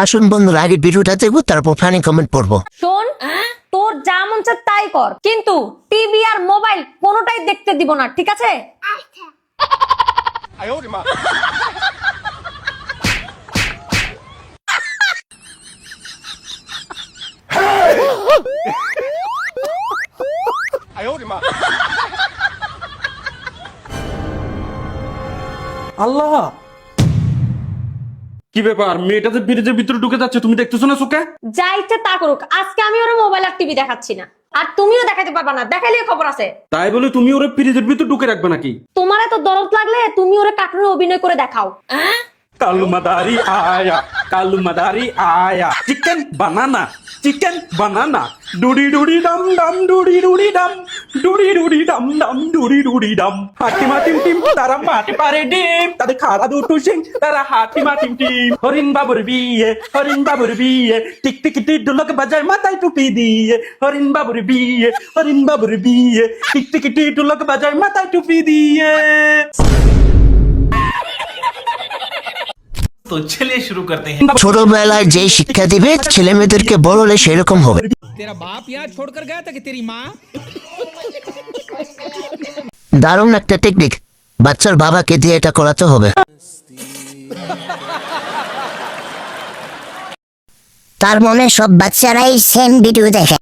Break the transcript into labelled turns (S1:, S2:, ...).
S1: আসুন বন্ধুরা, আগে ভিডিওটা দেখবো, তারপর ফানি কমেন্ট পড়বো।
S2: শোন, তোর যা মন চায় তাই কর, কিন্তু টিভি আর মোবাইল কোনোটাই দেখতে দিব না, ঠিক আছে?
S3: আল্লাহ, কি ব্যাপার? মেয়েটা যে ব্রিজের ভিতরে ঢুকে যাচ্ছে, তুমি দেখতেছো না চোখে?
S2: যা ইচ্ছে তা করুক, আজকে আমি ওরা মোবাইল আর টিভি দেখাচ্ছি না, আর তুমিও দেখাতে পারবা না, দেখাইলে খবর আছে।
S3: তাই বলে তুমি ওরে ব্রিজের ভিতর ঢুকে রাখবে নাকি?
S2: তোমার এত দরদ লাগলে তুমি ওরা কার্টুনে অভিনয় করে দেখাও।
S3: কালু মাদারি আয়া, কালু মাদারি আয়া, চিকেন বানানা, চিকেন বানানা, ডুডি ডুডি ডাম ডাম, ডুডি ডুডি ডাম, ডুডি ডুডি ডাম ডাম, ডুডি ডুডি ডাম। হাতি মাটিম টিম, তারা মাটি পারে ডিম, তাদের খাড়া দুটো সিং, তারা হাতি মাটিম টিম। হরিণ বাবুর বিয়ে, হরিণ বাবুর বিয়ে, টিক টিক টিক ঢোলক বাজায় মাথায় টুপি দিয়ে। হরিণ বাবুর বিয়ে, হরিণ বাবুর বিয়ে, টিক টিক টিক ঢোলক বাজায় মাথায় টুপি দিয়ে।
S4: तो चलिए शुरू करते हैं।
S1: ছোটবেলায় যে শিক্ষা দিবে, ছেলে মেয়েদেরকে বড় হলে সেরকম হবে।
S5: तेरा बाप यहाँ छोड़कर गया था कि तेरी माँ?
S1: দারুণ একটা টেকনিক, বাচ্চার বাবাকে দিয়ে এটা করাতে হবে।
S6: তার মনে সব বাচ্চারাই সেম ভিডিও দেখে।